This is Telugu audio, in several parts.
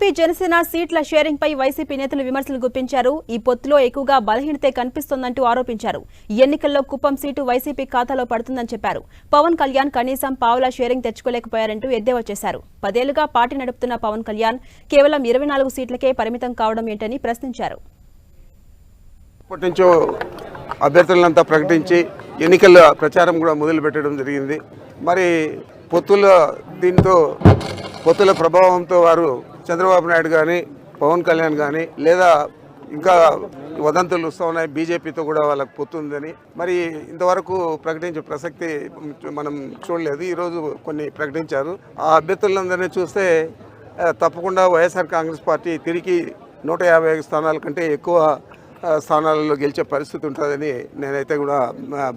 టీడీపీ జనసేన సీట్ల షేరింగ్ పై వైసీపీ నేతలు విమర్శలు గుప్పించారు. ఈ పొత్తులో ఎక్కువగా బలహీనతే కనిపిస్తోందంటూ ఆరోపించారు. ఎన్నికల్లో కుప్పం సీటు వైసీపీ ఖాతాలో పడుతుందని చెప్పారు. పవన్ కళ్యాణ్ కనీసం పావులా షేరింగ్ తెచ్చుకోలేకపోయారంటూ ఎద్దేవా చేశారు. 10 ఏళ్లుగా పార్టీ నడుపుతున్న పవన్ కళ్యాణ్ కేవలం 24 సీట్లకే పరిమితం కావడం ఏంటని ప్రశ్నించారు. అభ్యర్థులంతా ప్రకటించి ఎన్నికల ప్రచారం కూడా మొదలు పెట్టడం జరిగింది. మరి పొత్తుల ప్రభావంతో వారు చంద్రబాబు నాయుడు కానీ పవన్ కళ్యాణ్ కానీ లేదా ఇంకా వదంతులు వస్తూ ఉన్నాయి, బీజేపీతో కూడా వాళ్ళకు పొత్తుందని మరి ఇంతవరకు ప్రకటించే ప్రసక్తి మనం చూడలేదు. ఈరోజు కొన్ని ప్రకటించారు. ఆ అభ్యర్థులందరినీ చూస్తే తప్పకుండా వైఎస్ఆర్ కాంగ్రెస్ పార్టీ తిరిగి 150 స్థానాల కంటే ఎక్కువ స్థానాలలో గెలిచే పరిస్థితి ఉంటుందని నేనైతే కూడా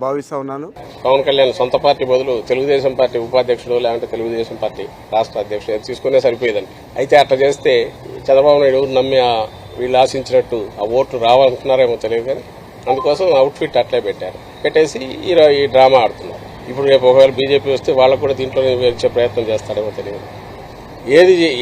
భావిస్తా ఉన్నాను. పవన్ కళ్యాణ్ సొంత పార్టీ బదులు తెలుగుదేశం పార్టీ ఉపాధ్యక్షుడు లేదంటే తెలుగుదేశం పార్టీ రాష్ట్ర అధ్యక్షుడు తీసుకునే సరిపోయేదండి. అయితే అట్లా చేస్తే చంద్రబాబు నాయుడు నమ్మి వీళ్ళు ఆశించినట్టు ఆ ఓట్లు రావాలనుకున్నారేమో తెలియదు, కానీ అందుకోసం అవుట్ఫిట్ అట్లే పెట్టేసి ఈ డ్రామా ఆడుతున్నారు. ఇప్పుడు రేపు ఒకవేళ బీజేపీ వస్తే వాళ్ళకు కూడా దీంట్లోనే వచ్చే ప్రయత్నం చేస్తాడేమో తెలియదు.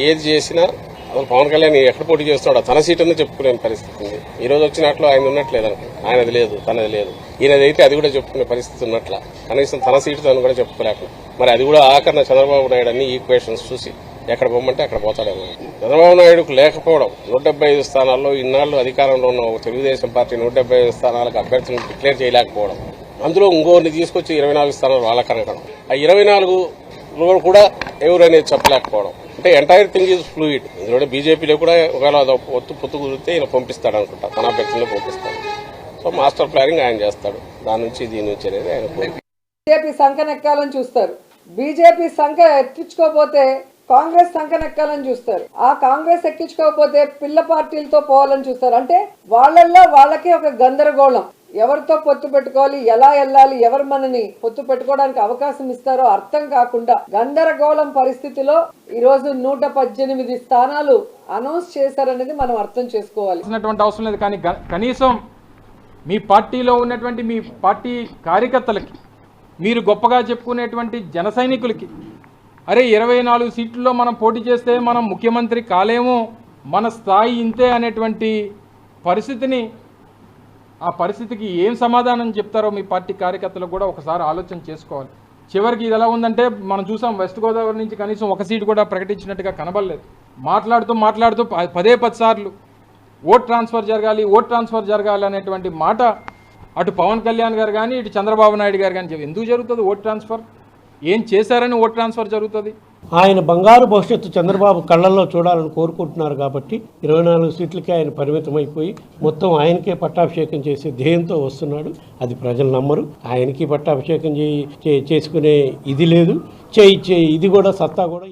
ఏది చేసినా అసలు పవన్ కళ్యాణ్ ఎక్కడ పోటీ చేస్తున్నాడో తన సీటుని చెప్పుకునే పరిస్థితి ఉంది. ఈ రోజు వచ్చినట్లు ఆయన ఉన్నట్లేదు అనుకో, ఆయనది లేదు, తనది లేదు. ఈయనది అయితే అది కూడా చెప్పుకునే పరిస్థితి ఉన్నట్ల, కనీసం తన సీటు తను కూడా చెప్పుకోలేక మరి అది కూడా ఆఖరణ చంద్రబాబు నాయుడు అన్ని ఈక్వేషన్స్ చూసి ఎక్కడ పోమంటే అక్కడ పోతాడేమో. చంద్రబాబు నాయుడుకు లేకపోవడం 175 స్థానాల్లో ఇన్నాళ్లు అధికారంలో ఉన్న తెలుగుదేశం పార్టీ 175 స్థానాలకు అభ్యర్థులను డిక్లేర్ చేయలేకపోవడం, అందులో ఇంకోరిని తీసుకొచ్చి 24 స్థానాలు వాళ్ళ కనకడం, ఆ 24 కూడా ఎవరనేది చెప్పలేకపోవడం. అంటే ఎంటైర్ థింగ్ ఈజ్ ఫ్లూయిడ్. ఇందులో బీజేపీలో కూడా ఒకవేళ పొత్తు కుదిరితే ఈయన పంపిస్తాడు అనుకుంటా, తన అభ్యర్థులను పంపిస్తాడు. సో మాస్టర్ ప్లానింగ్ ఆయన చేస్తాడు, దాని నుంచి దీని నుంచి అనేది ఆయన. బీజేపీ సంకనెక్కాలని చూస్తారు, బీజేపీ సంఖ ఎక్కించుకోకపోతే కాంగ్రెస్ సంకనెక్కాలని చూస్తారు, ఆ కాంగ్రెస్ ఎక్కించుకోకపోతే పిల్ల పార్టీలతో పోవాలని చూస్తారు. అంటే వాళ్ళకే ఒక గందరగోళం. ఎవరితో పొత్తు పెట్టుకోవాలి, ఎలా వెళ్ళాలి, ఎవరు మనని పొత్తు పెట్టుకోవడానికి అవకాశం ఇస్తారో అర్థం కాకుండా గందరగోళం పరిస్థితిలో ఈరోజు 118 స్థానాలు అనౌన్స్ చేశారనేది మనం అర్థం చేసుకోవాలి. అవసరం లేదు, కానీ కనీసం మీ పార్టీలో ఉన్నటువంటి మీ పార్టీ కార్యకర్తలకి, మీరు గొప్పగా చెప్పుకునేటువంటి జన సైనికులకి, అరే 24 సీట్లలో మనం పోటీ చేస్తే మనం ముఖ్యమంత్రి కాలేము, మన స్థాయి ఇంతే అనేటువంటి పరిస్థితిని, ఆ పరిస్థితికి ఏం సమాధానం చెప్తారో మీ పార్టీ కార్యకర్తలకు కూడా ఒకసారి ఆలోచన చేసుకోవాలి. చివరికి ఇది ఎలా ఉందంటే మనం చూసాం, వెస్ట్ గోదావరి నుంచి కనీసం ఒక సీటు కూడా ప్రకటించినట్టుగా కనబడలేదు. మాట్లాడుతూ 10 సార్లు ఓట్ ట్రాన్స్ఫర్ జరగాలి అనేటువంటి మాట అటు పవన్ కళ్యాణ్ గారు కానీ ఇటు చంద్రబాబు నాయుడు గారు కానీ ఎందుకు జరుగుతుంది ఓట్ ట్రాన్స్ఫర్? ఏం చేశారని ఓట్ ట్రాన్స్ఫర్ జరుగుతుంది? ఆయన బంగారు భవిష్యత్తు చంద్రబాబు కళ్ళల్లో చూడాలని కోరుకుంటున్నారు కాబట్టి 24 సీట్లకే ఆయన పరిమితమైపోయి మొత్తం ఆయనకే పట్టాభిషేకం చేసే ధ్యేయంతో వస్తున్నాడు. అది ప్రజలు నమ్మరు. ఆయనకి పట్టాభిషేకం చేసుకునే ఇది లేదు, ఇది కూడా సత్తా కూడా